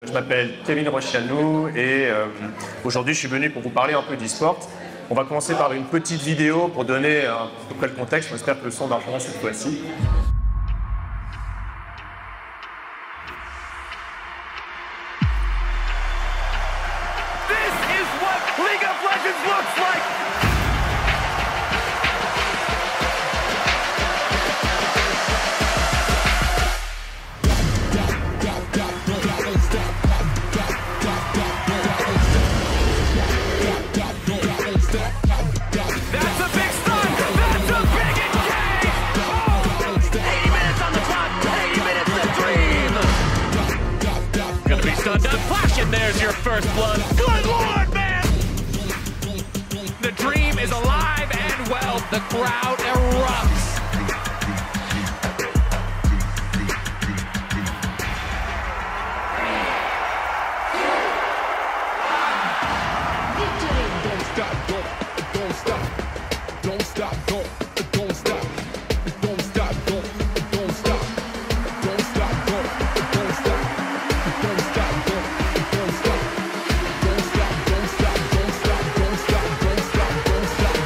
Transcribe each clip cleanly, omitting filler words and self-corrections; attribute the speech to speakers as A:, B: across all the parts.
A: Je m'appelle Kevin Rochianou et aujourd'hui je suis venu pour vous parler un peu d'e-sport. On va commencer par une petite vidéo pour donner à peu près le contexte. J'espère que le son marchera cette fois-ci.
B: This is what League of Legends looks like! That's a big stun! That's a big engage! Oh! 80 minutes on the clock! 80 minutes to dream! Gonna be stunned up. Flash, and there's your first blood. Good lord, man! The dream is alive and well. The crowd erupts.
C: Don't stop, don't stop, don't stop, don't stop, don't stop, don't stop, don't stop, don't stop, don't stop, don't stop, don't stop, don't stop, don't stop, don't stop, don't stop, don't stop, don't stop,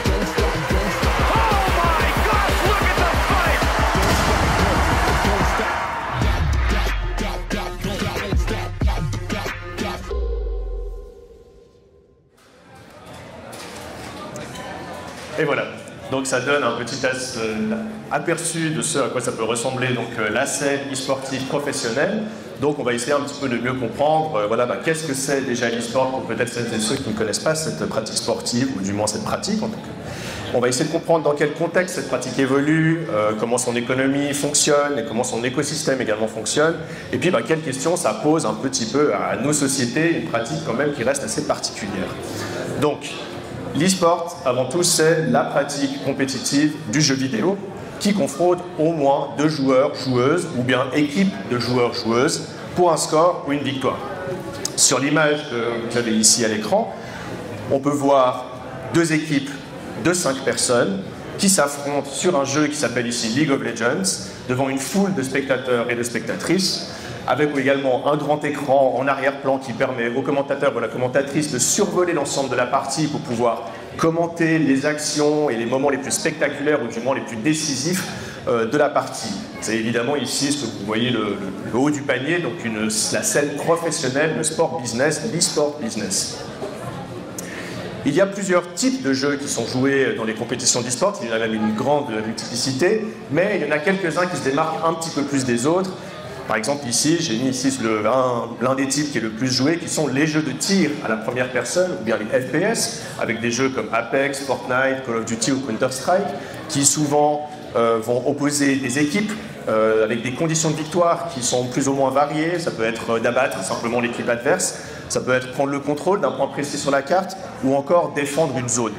C: don't stop.
B: Oh my gosh, look at the fight!
A: Et voilà, donc ça donne un petit aperçu de ce à quoi ça peut ressembler, donc la scène e-sportive professionnelle. Donc on va essayer un petit peu de mieux comprendre qu'est-ce que c'est déjà l'e-sport pour peut-être celles et ceux qui ne connaissent pas cette pratique sportive, ou du moins cette pratique en tout cas. On va essayer de comprendre dans quel contexte cette pratique évolue, comment son économie fonctionne et comment son écosystème également fonctionne. Et puis quelles questions ça pose un petit peu à nos sociétés, une pratique quand même qui reste assez particulière. Donc, l'e-sport, avant tout, c'est la pratique compétitive du jeu vidéo qui confronte au moins deux joueurs, joueuses ou bien équipes de joueurs, joueuses pour un score ou une victoire. Sur l'image que vous avez ici à l'écran, on peut voir deux équipes de 5 personnes qui s'affrontent sur un jeu qui s'appelle ici League of Legends devant une foule de spectateurs et de spectatrices, avec également un grand écran en arrière-plan qui permet au commentateur ou à la commentatrice de survoler l'ensemble de la partie pour pouvoir commenter les actions et les moments les plus spectaculaires ou du moins les plus décisifs de la partie. C'est évidemment ici ce que vous voyez le haut du panier, donc la scène professionnelle, le sport business, l'e-sport business. Il y a plusieurs types de jeux qui sont joués dans les compétitions d'e-sport, il y en a même une grande multiplicité, mais il y en a quelques-uns qui se démarquent un petit peu plus des autres. Par exemple ici, j'ai mis ici l'un des types qui est le plus joué, qui sont les jeux de tir à la première personne, ou bien les FPS, avec des jeux comme Apex, Fortnite, Call of Duty ou Counter-Strike, qui souvent vont opposer des équipes avec des conditions de victoire qui sont plus ou moins variées. Ça peut être d'abattre simplement l'équipe adverse, ça peut être prendre le contrôle d'un point précis sur la carte, ou encore défendre une zone.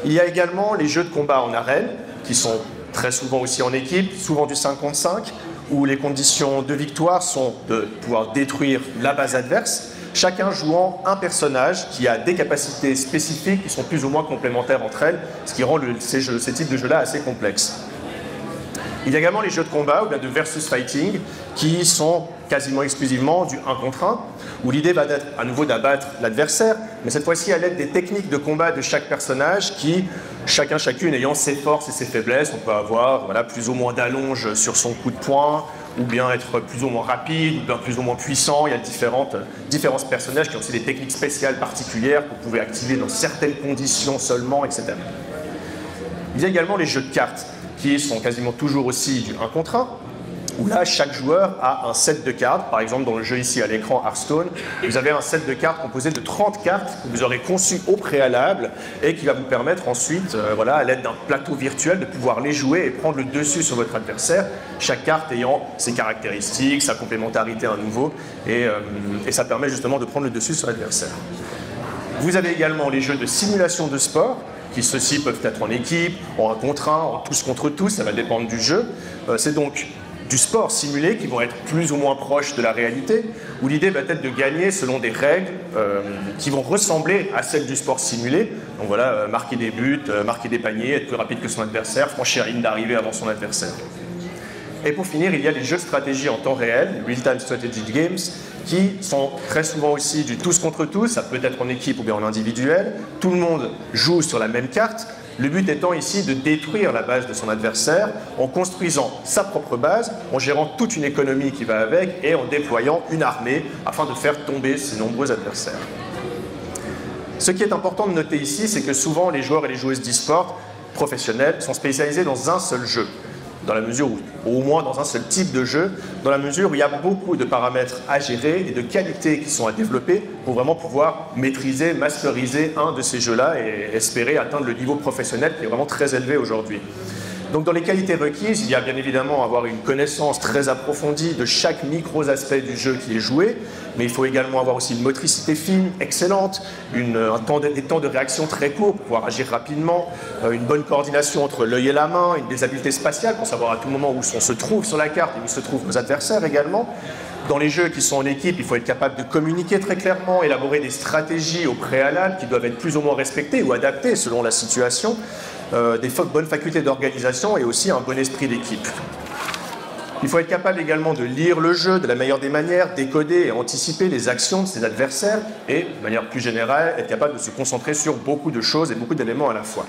A: Il y a également les jeux de combat en arène, qui sont très souvent aussi en équipe, souvent du 5 contre 5, où les conditions de victoire sont de pouvoir détruire la base adverse, chacun jouant un personnage qui a des capacités spécifiques qui sont plus ou moins complémentaires entre elles, ce qui rend ces types de jeux-là assez complexes. Il y a également les jeux de combat, ou bien de versus fighting, qui sont quasiment exclusivement du 1 contre 1, où l'idée va être à nouveau d'abattre l'adversaire, mais cette fois-ci à l'aide des techniques de combat de chaque personnage qui, chacune ayant ses forces et ses faiblesses. On peut avoir plus ou moins d'allonge sur son coup de poing, ou bien être plus ou moins rapide, ou bien plus ou moins puissant. Il y a différents personnages qui ont aussi des techniques spéciales particulières que vous pouvez activer dans certaines conditions seulement, etc. Il y a également les jeux de cartes, qui sont quasiment toujours aussi du 1 contre 1, où là, chaque joueur a un set de cartes. Par exemple, dans le jeu ici à l'écran Hearthstone, vous avez un set de cartes composé de 30 cartes que vous aurez conçues au préalable et qui va vous permettre ensuite, à l'aide d'un plateau virtuel, de pouvoir les jouer et prendre le dessus sur votre adversaire, chaque carte ayant ses caractéristiques, sa complémentarité à nouveau, et ça permet justement de prendre le dessus sur l'adversaire. Vous avez également les jeux de simulation de sport, qui ceux-ci peuvent être en équipe, en 1 contre 1, en tous contre tous, ça va dépendre du jeu. C'est donc du sport simulé qui vont être plus ou moins proches de la réalité, où l'idée va être de gagner selon des règles qui vont ressembler à celles du sport simulé. Donc marquer des buts, marquer des paniers, être plus rapide que son adversaire, franchir la ligne d'arrivée avant son adversaire. Et pour finir, il y a les jeux de stratégie en temps réel, les Real-Time Strategy Games, qui sont très souvent aussi du tous contre tous, ça peut être en équipe ou bien en individuel. Tout le monde joue sur la même carte. Le but étant ici de détruire la base de son adversaire en construisant sa propre base, en gérant toute une économie qui va avec et en déployant une armée afin de faire tomber ses nombreux adversaires. Ce qui est important de noter ici, c'est que souvent les joueurs et les joueuses d'e-sport professionnels sont spécialisés dans un seul jeu, dans la mesure où, ou au moins dans un seul type de jeu, dans la mesure où il y a beaucoup de paramètres à gérer et de qualités qui sont à développer pour vraiment pouvoir maîtriser, masteriser un de ces jeux-là et espérer atteindre le niveau professionnel qui est vraiment très élevé aujourd'hui. Donc dans les qualités requises, il y a bien évidemment avoir une connaissance très approfondie de chaque micro-aspect du jeu qui est joué, mais il faut également avoir aussi une motricité fine, excellente, des temps de réaction très courts pour pouvoir agir rapidement, une bonne coordination entre l'œil et la main, des habiletés spatiales pour savoir à tout moment où on se trouve sur la carte et où se trouvent nos adversaires également. Dans les jeux qui sont en équipe, il faut être capable de communiquer très clairement, élaborer des stratégies au préalable qui doivent être plus ou moins respectées ou adaptées selon la situation, des bonnes facultés d'organisation et aussi un bon esprit d'équipe. Il faut être capable également de lire le jeu de la meilleure des manières, décoder et anticiper les actions de ses adversaires et, de manière plus générale, être capable de se concentrer sur beaucoup de choses et beaucoup d'éléments à la fois.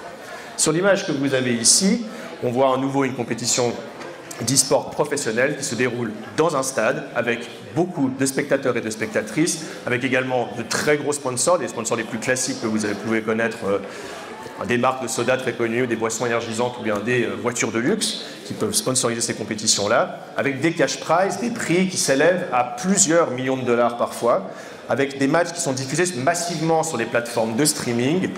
A: Sur l'image que vous avez ici, on voit à nouveau une compétition d'e-sport professionnel qui se déroule dans un stade avec beaucoup de spectateurs et de spectatrices, avec également de très gros sponsors, les sponsors les plus classiques que vous pouvez connaître, des marques de soda très connues, des boissons énergisantes ou bien des voitures de luxe qui peuvent sponsoriser ces compétitions-là, avec des cash prizes, des prix qui s'élèvent à plusieurs millions de dollars parfois, avec des matchs qui sont diffusés massivement sur les plateformes de streaming.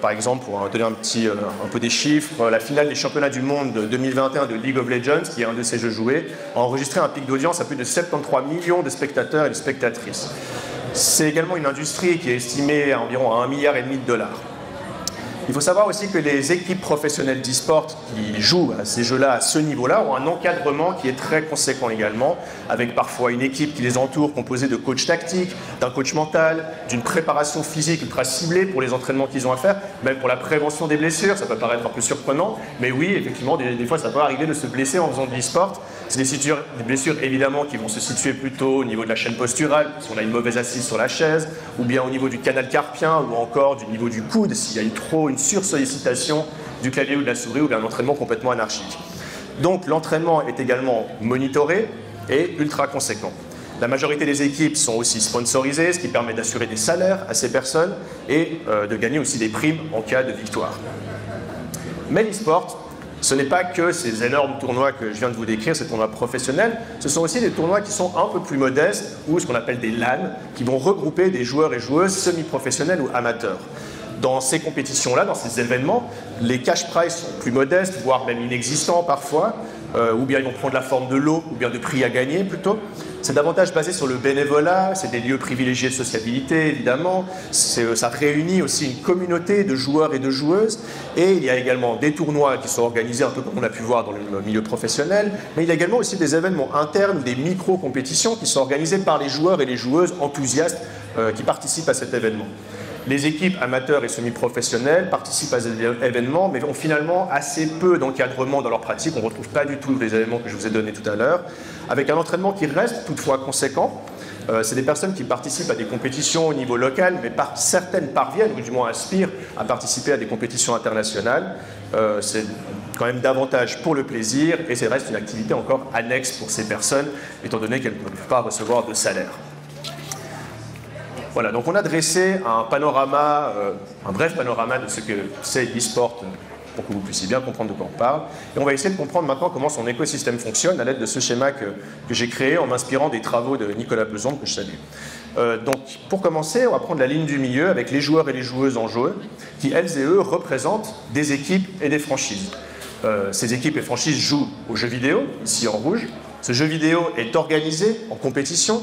A: Par exemple, pour donner un peu des chiffres, la finale des championnats du monde de 2021 de League of Legends, qui est un de ces jeux joués, a enregistré un pic d'audience à plus de 73 millions de spectateurs et de spectatrices. C'est également une industrie qui est estimée à environ 1,5 milliard de dollars. Il faut savoir aussi que les équipes professionnelles d'e-sport qui jouent à ces jeux-là, à ce niveau-là, ont un encadrement qui est très conséquent également, avec parfois une équipe qui les entoure, composée de coachs tactiques, d'un coach mental, d'une préparation physique ultra ciblée pour les entraînements qu'ils ont à faire, même pour la prévention des blessures. Ça peut paraître un peu surprenant, mais oui, effectivement, des fois, ça peut arriver de se blesser en faisant de l'e-sport. C'est des blessures évidemment qui vont se situer plutôt au niveau de la chaîne posturale, si on a une mauvaise assise sur la chaise, ou bien au niveau du canal carpien, ou encore du niveau du coude, s'il y a une sursollicitation du clavier ou de la souris, ou bien un entraînement complètement anarchique. Donc l'entraînement est également monitoré et ultra conséquent. La majorité des équipes sont aussi sponsorisées, ce qui permet d'assurer des salaires à ces personnes et de gagner aussi des primes en cas de victoire. Mais l'e-sport, ce n'est pas que ces énormes tournois que je viens de vous décrire, ces tournois professionnels, ce sont aussi des tournois qui sont un peu plus modestes, ou ce qu'on appelle des LAN, qui vont regrouper des joueurs et joueuses semi-professionnels ou amateurs. Dans ces compétitions-là, dans ces événements, les cash prizes sont plus modestes, voire même inexistants parfois, ou bien ils vont prendre la forme de lots, ou bien de prix à gagner plutôt. C'est davantage basé sur le bénévolat, c'est des lieux privilégiés de sociabilité évidemment, ça réunit aussi une communauté de joueurs et de joueuses, et il y a également des tournois qui sont organisés un peu comme on a pu voir dans le milieu professionnel, mais il y a également aussi des événements internes ou des micro-compétitions qui sont organisées par les joueurs et les joueuses enthousiastes qui participent à cet événement. Les équipes amateurs et semi-professionnelles participent à ces événements, mais ont finalement assez peu d'encadrement dans leur pratique. On ne retrouve pas du tout les éléments que je vous ai donnés tout à l'heure, avec un entraînement qui reste toutefois conséquent. C'est des personnes qui participent à des compétitions au niveau local, mais certaines parviennent, ou du moins aspirent, à participer à des compétitions internationales. C'est quand même davantage pour le plaisir, et ça reste une activité encore annexe pour ces personnes, étant donné qu'elles ne peuvent pas recevoir de salaire. Voilà, donc on a dressé un panorama, un bref panorama de ce que c'est l'e-sport, pour que vous puissiez bien comprendre de quoi on parle. Et on va essayer de comprendre maintenant comment son écosystème fonctionne à l'aide de ce schéma que j'ai créé en m'inspirant des travaux de Nicolas Besante, que je salue. Donc, pour commencer, on va prendre la ligne du milieu avec les joueurs et les joueuses en jeu, qui, elles et eux, représentent des équipes et des franchises. Ces équipes et franchises jouent aux jeux vidéo, ici en rouge. Ce jeu vidéo est organisé en compétition,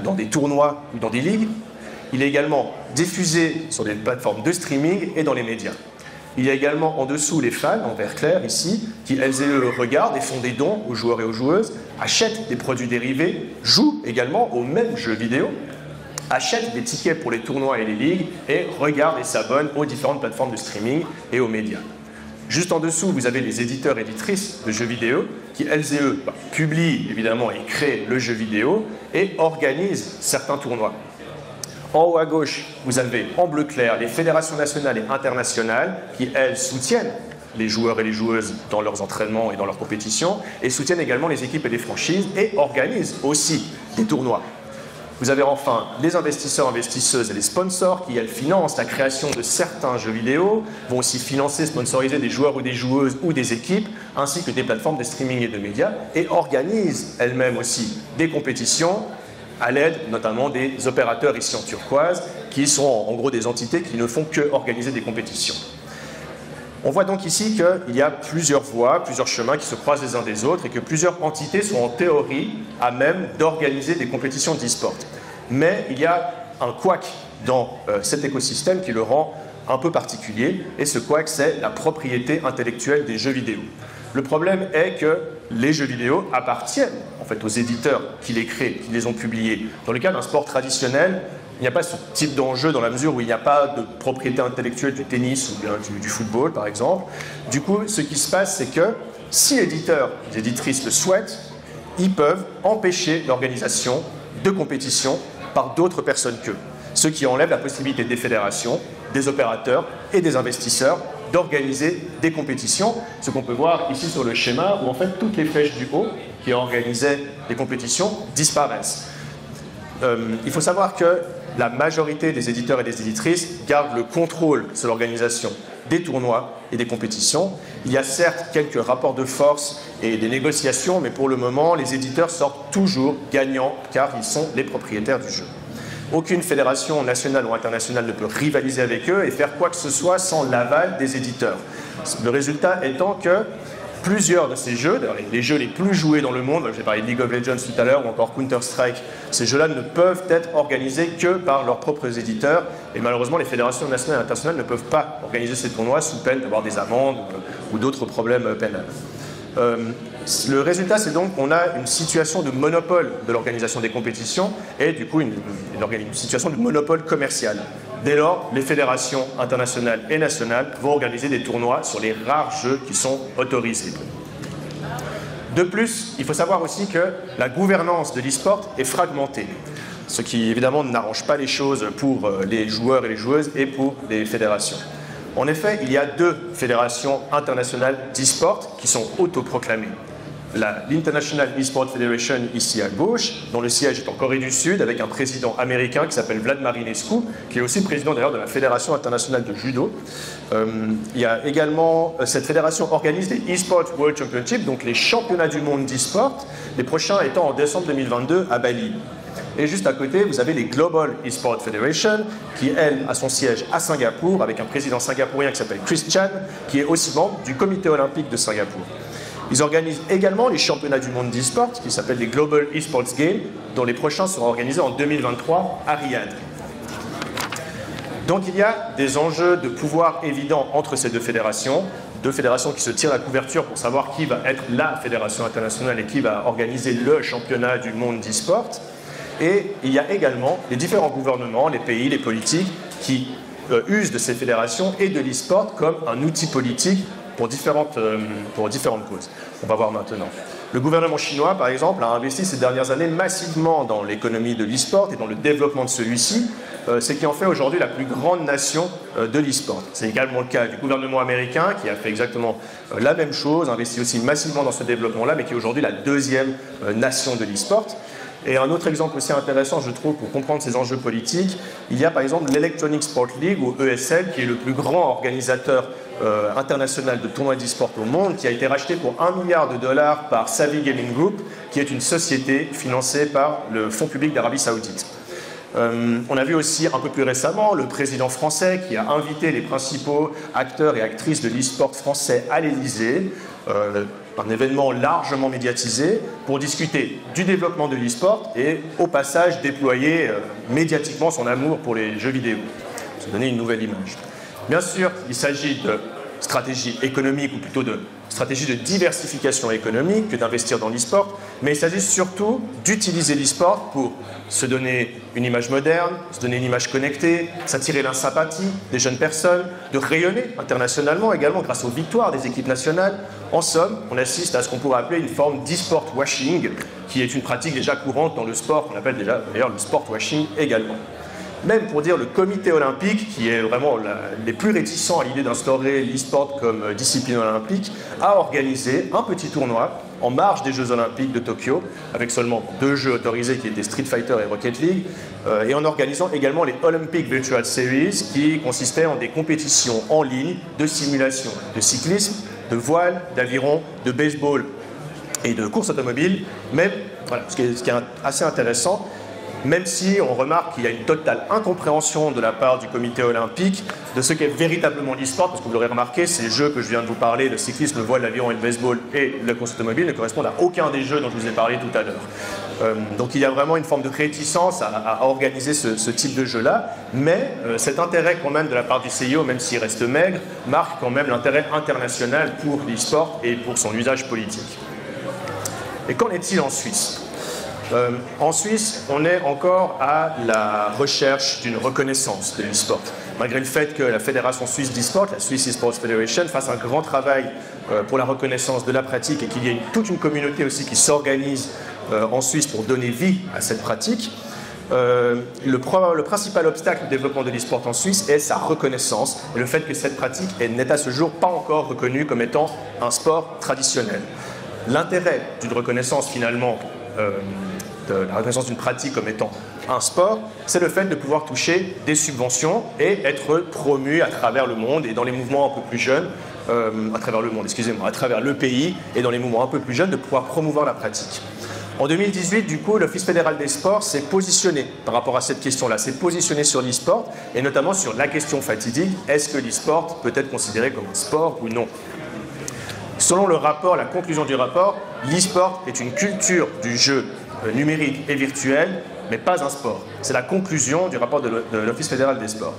A: dans des tournois ou dans des ligues. Il est également diffusé sur des plateformes de streaming et dans les médias. Il y a également en dessous les fans, en vert clair ici, qui elles et eux regardent et font des dons aux joueurs et aux joueuses, achètent des produits dérivés, jouent également aux mêmes jeux vidéo, achètent des tickets pour les tournois et les ligues et regardent et s'abonnent aux différentes plateformes de streaming et aux médias. Juste en dessous, vous avez les éditeurs et éditrices de jeux vidéo qui, elles et eux, publient évidemment et créent le jeu vidéo et organisent certains tournois. En haut à gauche, vous avez en bleu clair les fédérations nationales et internationales qui, elles, soutiennent les joueurs et les joueuses dans leurs entraînements et dans leurs compétitions et soutiennent également les équipes et les franchises et organisent aussi des tournois. Vous avez enfin les investisseurs, investisseuses et les sponsors qui, elles, financent la création de certains jeux vidéo, vont aussi financer, sponsoriser des joueurs ou des joueuses ou des équipes, ainsi que des plateformes de streaming et de médias, et organisent elles-mêmes aussi des compétitions à l'aide notamment des opérateurs ici en turquoise, qui sont en gros des entités qui ne font que organiser des compétitions. On voit donc ici qu'il y a plusieurs voies, plusieurs chemins qui se croisent les uns des autres et que plusieurs entités sont en théorie à même d'organiser des compétitions d'e-sport. Mais il y a un couac dans cet écosystème qui le rend un peu particulier, et ce couac, c'est la propriété intellectuelle des jeux vidéo. Le problème est que les jeux vidéo appartiennent en fait aux éditeurs qui les créent, qui les ont publiés. Dans le cas d'un sport traditionnel, il n'y a pas ce type d'enjeu dans la mesure où il n'y a pas de propriété intellectuelle du tennis ou bien du football, par exemple. Du coup, ce qui se passe, c'est que si l'éditeur, les éditrices le souhaitent, ils peuvent empêcher l'organisation de compétitions par d'autres personnes qu'eux. Ce qui enlève la possibilité des fédérations, des opérateurs et des investisseurs d'organiser des compétitions. Ce qu'on peut voir ici sur le schéma, où en fait toutes les flèches du haut qui organisaient les compétitions disparaissent. Il faut savoir que la majorité des éditeurs et des éditrices gardent le contrôle sur l'organisation des tournois et des compétitions. Il y a certes quelques rapports de force et des négociations, mais pour le moment, les éditeurs sortent toujours gagnants car ils sont les propriétaires du jeu. Aucune fédération nationale ou internationale ne peut rivaliser avec eux et faire quoi que ce soit sans l'aval des éditeurs. Le résultat étant que plusieurs de ces jeux, les jeux les plus joués dans le monde, j'ai parlé de League of Legends tout à l'heure ou encore Counter-Strike, ces jeux-là ne peuvent être organisés que par leurs propres éditeurs et malheureusement les fédérations nationales et internationales ne peuvent pas organiser ces tournois sous peine d'avoir des amendes ou d'autres problèmes pénals. Le résultat, c'est donc qu'on a une situation de monopole de l'organisation des compétitions et du coup une situation de monopole commercial. Dès lors, les fédérations internationales et nationales vont organiser des tournois sur les rares jeux qui sont autorisés. De plus, il faut savoir aussi que la gouvernance de l'e-sport est fragmentée, ce qui évidemment n'arrange pas les choses pour les joueurs et les joueuses et pour les fédérations. En effet, il y a deux fédérations internationales d'e-sport qui sont autoproclamées. L'International E-Sport Federation ici à gauche, dont le siège est en Corée du Sud, avec un président américain qui s'appelle Vlad Marinescu, qui est aussi président d'ailleurs de la Fédération internationale de judo. Il y a également, cette fédération organise les E-Sport World Championships, donc les championnats du monde d'e-sport, les prochains étant en décembre 2022 à Bali. Et juste à côté, vous avez les Global E-Sport Federation, qui, elle, a son siège à Singapour, avec un président singapourien qui s'appelle Chris Chan, qui est aussi membre du comité olympique de Singapour. Ils organisent également les championnats du monde d'e-sport, qui s'appellent les Global E-Sports Games, dont les prochains seront organisés en 2023 à Riyad. Donc il y a des enjeux de pouvoir évidents entre ces deux fédérations qui se tirent la couverture pour savoir qui va être la fédération internationale et qui va organiser le championnat du monde d'e-sport. Et il y a également les différents gouvernements, les pays, les politiques qui usent de ces fédérations et de l'e-sport comme un outil politique pour différentes causes. On va voir maintenant. Le gouvernement chinois, par exemple, a investi ces dernières années massivement dans l'économie de l'e-sport et dans le développement de celui-ci, ce qui en fait aujourd'hui la plus grande nation de l'e-sport. C'est également le cas du gouvernement américain qui a fait exactement la même chose, investi aussi massivement dans ce développement-là, mais qui est aujourd'hui la deuxième nation de l'e-sport. Et un autre exemple aussi intéressant, je trouve, pour comprendre ces enjeux politiques, il y a par exemple l'Electronic Sport League, ou ESL, qui est le plus grand organisateur international de tournois d'e-sport au monde, qui a été racheté pour $1 milliard par Savvy Gaming Group, qui est une société financée par le Fonds public d'Arabie Saoudite. On a vu aussi un peu plus récemment le président français qui a invité les principaux acteurs et actrices de l'e-sport français à l'Élysée, un événement largement médiatisé, pour discuter du développement de l'e-sport et au passage déployer médiatiquement son amour pour les jeux vidéo. Pour se donner une nouvelle image. Bien sûr, il s'agit de stratégie économique ou plutôt de stratégie de diversification économique que d'investir dans l'e-sport, mais il s'agit surtout d'utiliser l'e-sport pour se donner une image moderne, se donner une image connectée, s'attirer la sympathie des jeunes personnes, de rayonner internationalement également grâce aux victoires des équipes nationales. En somme, on assiste à ce qu'on pourrait appeler une forme d'e-sport washing, qui est une pratique déjà courante dans le sport, qu'on appelle déjà d'ailleurs le sport washing également. Même pour dire le comité olympique, qui est vraiment les plus réticents à l'idée d'instaurer l'e-sport comme discipline olympique, a organisé un petit tournoi en marge des Jeux olympiques de Tokyo, avec seulement 2 jeux autorisés qui étaient Street Fighter et Rocket League, et en organisant également les Olympic Virtual Series, qui consistaient en des compétitions en ligne de simulation de cyclisme, de voile, d'aviron, de baseball et de course automobile, même, voilà, ce qui est assez intéressant, même si on remarque qu'il y a une totale incompréhension de la part du comité olympique de ce qu'est véritablement l'e-sport, parce que vous l'aurez remarqué, ces jeux que je viens de vous parler, le cyclisme, le voile, l'aviron et le baseball et la course automobile, ne correspondent à aucun des jeux dont je vous ai parlé tout à l'heure. Donc il y a vraiment une forme de réticence à organiser ce type de jeu-là, mais cet intérêt quand même de la part du CIO, même s'il reste maigre, marque quand même l'intérêt international pour l'e-sport et pour son usage politique. Et qu'en est-il en Suisse ? En Suisse, on est encore à la recherche d'une reconnaissance de l'e-sport. Malgré le fait que la Fédération suisse d'e-sport, la Swiss eSports Federation, fasse un grand travail pour la reconnaissance de la pratique et qu'il y ait toute une communauté aussi qui s'organise en Suisse pour donner vie à cette pratique, le principal obstacle au développement de l'e-sport en Suisse est sa reconnaissance et le fait que cette pratique n'est à ce jour pas encore reconnue comme étant un sport traditionnel. L'intérêt d'une reconnaissance finalement de la reconnaissance d'une pratique comme étant un sport, c'est le fait de pouvoir toucher des subventions et être promu à travers le monde et dans les mouvements un peu plus jeunes, à travers le monde, excusez-moi, à travers le pays et dans les mouvements un peu plus jeunes, de pouvoir promouvoir la pratique. En 2018, du coup, l'Office fédéral des sports s'est positionné par rapport à cette question-là, s'est positionné sur l'e-sport et notamment sur la question fatidique, est-ce que l'e-sport peut être considéré comme un sport ou non ? Selon le rapport, la conclusion du rapport, l'e-sport est une culture du jeu numérique et virtuel, mais pas un sport. C'est la conclusion du rapport de l'Office fédéral des sports.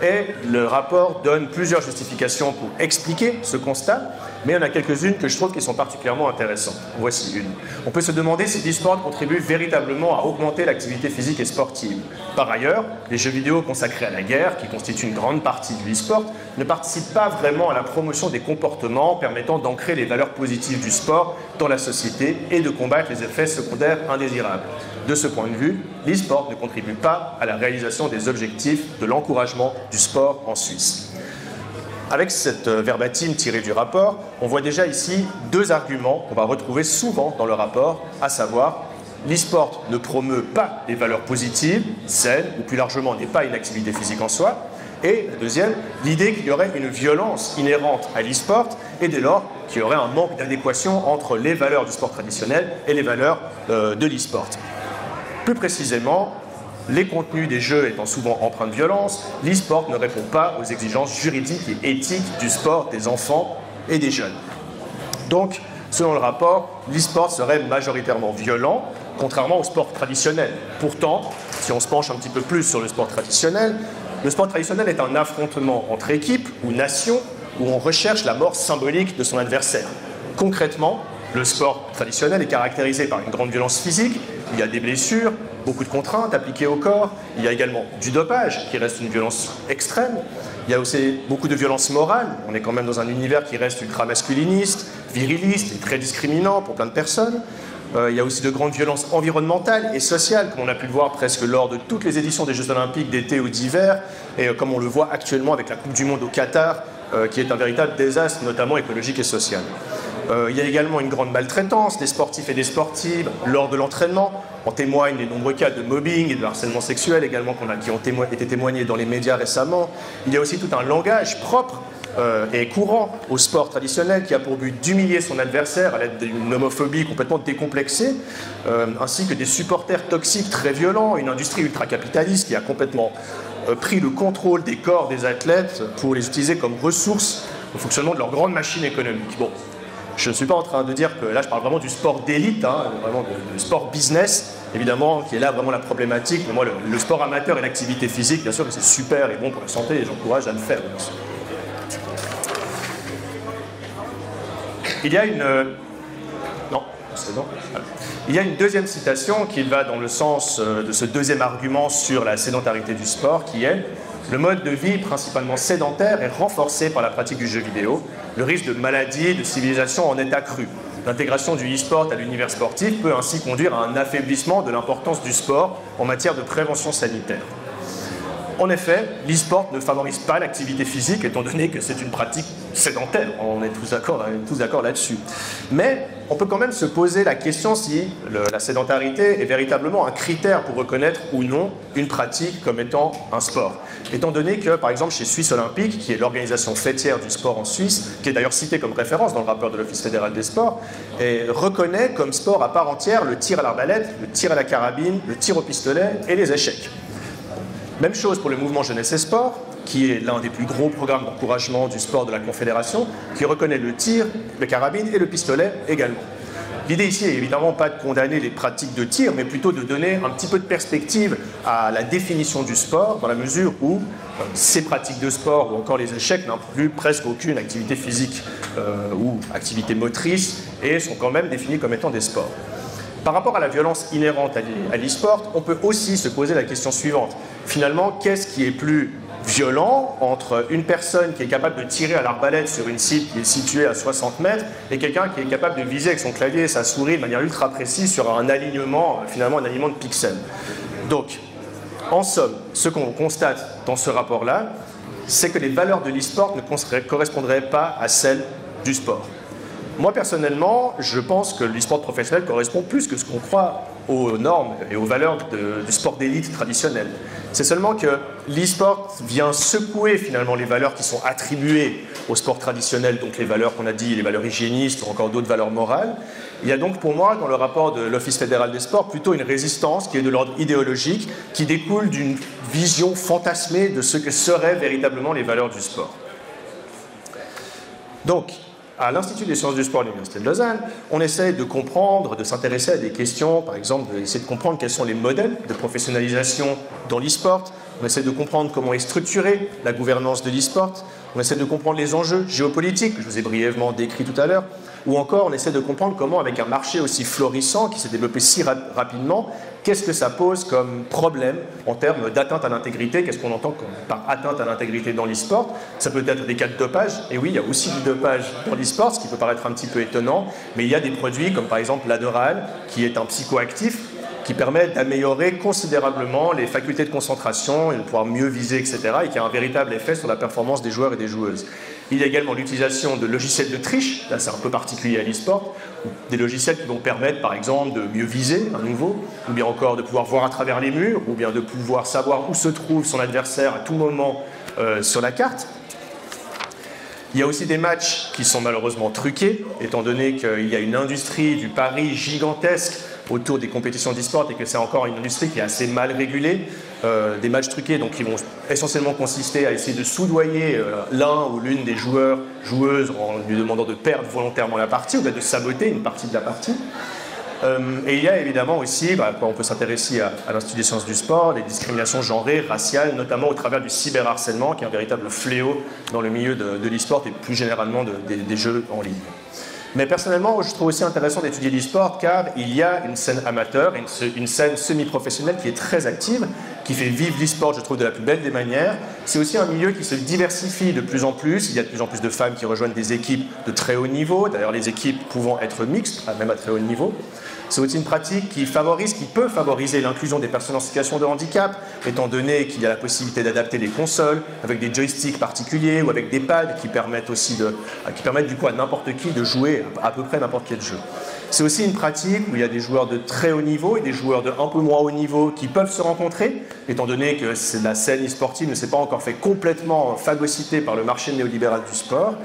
A: Et le rapport donne plusieurs justifications pour expliquer ce constat, mais il y en a quelques-unes que je trouve qui sont particulièrement intéressantes. Voici une. On peut se demander si l'e-sport contribue véritablement à augmenter l'activité physique et sportive. Par ailleurs, les jeux vidéo consacrés à la guerre, qui constituent une grande partie de l'e-sport, ne participent pas vraiment à la promotion des comportements permettant d'ancrer les valeurs positives du sport dans la société et de combattre les effets secondaires indésirables. De ce point de vue, l'e-sport ne contribue pas à la réalisation des objectifs de l'encouragement du sport en Suisse. Avec cette verbatim tirée du rapport, on voit déjà ici 2 arguments qu'on va retrouver souvent dans le rapport, à savoir l'e-sport ne promeut pas des valeurs positives, saines, ou plus largement n'est pas une activité physique en soi, et la deuxième, l'idée qu'il y aurait une violence inhérente à l'e-sport, et dès lors qu'il y aurait un manque d'adéquation entre les valeurs du sport traditionnel et les valeurs de l'e-sport. Plus précisément, les contenus des jeux étant souvent empreints de violence, l'e-sport ne répond pas aux exigences juridiques et éthiques du sport des enfants et des jeunes. Donc, selon le rapport, l'e-sport serait majoritairement violent, contrairement au sport traditionnel. Pourtant, si on se penche un petit peu plus sur le sport traditionnel est un affrontement entre équipes ou nations où on recherche la mort symbolique de son adversaire. Concrètement, le sport traditionnel est caractérisé par une grande violence physique, il y a des blessures, beaucoup de contraintes appliquées au corps, il y a également du dopage qui reste une violence extrême, il y a aussi beaucoup de violence morale, on est quand même dans un univers qui reste ultra-masculiniste, viriliste et très discriminant pour plein de personnes. Il y a aussi de grandes violences environnementales et sociales, comme on a pu le voir presque lors de toutes les éditions des Jeux Olympiques d'été ou d'hiver, et comme on le voit actuellement avec la Coupe du Monde au Qatar, qui est un véritable désastre, notamment écologique et social. Il y a également une grande maltraitance des sportifs et des sportives lors de l'entraînement. En témoignent les nombreux cas de mobbing et de harcèlement sexuel également qui ont été témoignés dans les médias récemment. Il y a aussi tout un langage propre et courant au sport traditionnel qui a pour but d'humilier son adversaire à l'aide d'une homophobie complètement décomplexée, ainsi que des supporters toxiques très violents, une industrie ultra-capitaliste qui a complètement pris le contrôle des corps des athlètes pour les utiliser comme ressources au fonctionnement de leur grande machine économique. Bon, je ne suis pas en train de dire que là je parle vraiment du sport d'élite, vraiment de sport business, évidemment, qui est là vraiment la problématique. Mais moi, le sport amateur et l'activité physique, bien sûr que c'est super et bon pour la santé et j'encourage à le faire, bien sûr. Il y a une... Non, c'est bon. Il y a une deuxième citation qui va dans le sens de ce deuxième argument sur la sédentarité du sport, qui est « Le mode de vie principalement sédentaire est renforcé par la pratique du jeu vidéo. Le risque de maladie et de civilisation en est accru. L'intégration du e-sport à l'univers sportif peut ainsi conduire à un affaiblissement de l'importance du sport en matière de prévention sanitaire. » En effet, l'e-sport ne favorise pas l'activité physique, étant donné que c'est une pratique sédentaire. On est tous d'accord là-dessus. Mais on peut quand même se poser la question si la sédentarité est véritablement un critère pour reconnaître ou non une pratique comme étant un sport. Étant donné que, par exemple, chez Suisse Olympique, qui est l'organisation fêtière du sport en Suisse, qui est d'ailleurs citée comme référence dans le rapport de l'Office fédéral des sports, et reconnaît comme sport à part entière le tir à l'arbalète, le tir à la carabine, le tir au pistolet et les échecs. Même chose pour le mouvement Jeunesse et Sport, qui est l'un des plus gros programmes d'encouragement du sport de la Confédération, qui reconnaît le tir, le carabine et le pistolet également. L'idée ici est évidemment pas de condamner les pratiques de tir, mais plutôt de donner un petit peu de perspective à la définition du sport, dans la mesure où ces pratiques de sport ou encore les échecs n'incluent presque aucune activité physique ou activité motrice et sont quand même définis comme étant des sports. Par rapport à la violence inhérente à l'e-sport, on peut aussi se poser la question suivante. Finalement, qu'est-ce qui est plus violent entre une personne qui est capable de tirer à l'arbalète sur une cible qui est située à 60 mètres et quelqu'un qui est capable de viser avec son clavier et sa souris de manière ultra précise sur un alignement, finalement un alignement de pixels. Donc, en somme, ce qu'on constate dans ce rapport-là, c'est que les valeurs de l'e-sport ne correspondraient pas à celles du sport. Moi, personnellement, je pense que l'e-sport professionnel correspond plus que ce qu'on croit aux normes et aux valeurs du sport d'élite traditionnel. C'est seulement que l'e-sport vient secouer finalement les valeurs qui sont attribuées au sport traditionnel, donc les valeurs qu'on a dit, les valeurs hygiénistes ou encore d'autres valeurs morales. Il y a donc pour moi, dans le rapport de l'Office fédéral des sports, plutôt une résistance qui est de l'ordre idéologique, qui découle d'une vision fantasmée de ce que seraient véritablement les valeurs du sport. Donc, à l'Institut des sciences du sport de l'Université de Lausanne, on essaie de comprendre, de s'intéresser à des questions, par exemple, d'essayer de comprendre quels sont les modèles de professionnalisation dans l'e-sport. On essaie de comprendre comment est structurée la gouvernance de l'e-sport. On essaie de comprendre les enjeux géopolitiques, que je vous ai brièvement décrits tout à l'heure. Ou encore, on essaie de comprendre comment, avec un marché aussi florissant, qui s'est développé si rapidement, qu'est-ce que ça pose comme problème en termes d'atteinte à l'intégrité. Qu'est-ce qu'on entend par atteinte à l'intégrité dans l'e-sport? Ça peut être des cas de dopage, et oui, il y a aussi du dopage dans l'e-sport, ce qui peut paraître un petit peu étonnant, mais il y a des produits comme par exemple l'Adderall, qui est un psychoactif, qui permet d'améliorer considérablement les facultés de concentration et de pouvoir mieux viser, etc., et qui a un véritable effet sur la performance des joueurs et des joueuses. Il y a également l'utilisation de logiciels de triche, là c'est un peu particulier à l'e-sport, des logiciels qui vont permettre par exemple de mieux viser à nouveau, ou bien encore de pouvoir voir à travers les murs, ou bien de pouvoir savoir où se trouve son adversaire à tout moment sur la carte. Il y a aussi des matchs qui sont malheureusement truqués, étant donné qu'il y a une industrie du pari gigantesque autour des compétitions d'e-sport et que c'est encore une industrie qui est assez mal régulée. Des matchs truqués donc, qui vont essentiellement consister à essayer de soudoyer l'un ou l'une des joueurs, joueuses en lui demandant de perdre volontairement la partie ou de saboter une partie de la partie. Et il y a évidemment aussi, on peut s'intéresser à l'Institut des sciences du sport, les discriminations genrées, raciales, notamment au travers du cyberharcèlement, qui est un véritable fléau dans le milieu de l'e-sport et plus généralement des jeux en ligne. Mais personnellement, je trouve aussi intéressant d'étudier l'e-sport car il y a une scène amateur, une scène semi-professionnelle qui est très active, qui fait vivre l'e-sport, je trouve, de la plus belle des manières. C'est aussi un milieu qui se diversifie de plus en plus. Il y a de plus en plus de femmes qui rejoignent des équipes de très haut niveau, d'ailleurs les équipes pouvant être mixtes, même à très haut niveau. C'est aussi une pratique qui peut favoriser l'inclusion des personnes en situation de handicap, étant donné qu'il y a la possibilité d'adapter les consoles avec des joysticks particuliers ou avec des pads qui permettent du coup à n'importe qui de jouer à peu près n'importe quel jeu. C'est aussi une pratique où il y a des joueurs de très haut niveau et des joueurs de un peu moins haut niveau qui peuvent se rencontrer, étant donné que la scène e-sportive ne s'est pas encore fait complètement phagocytée par le marché néolibéral du sport.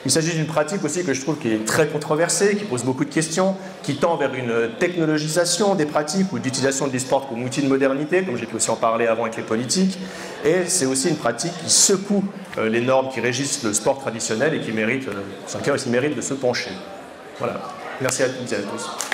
A: Il s'agit d'une pratique aussi que je trouve qui est très controversée, qui pose beaucoup de questions, qui tend vers une technologisation des pratiques ou d'utilisation de l'e-sport comme outil de modernité, comme j'ai pu aussi en parler avant avec les politiques. Et c'est aussi une pratique qui secoue les normes qui régissent le sport traditionnel et qui mérite, sur lequel aussi mérite de se pencher. Voilà. Merci à toutes et à tous.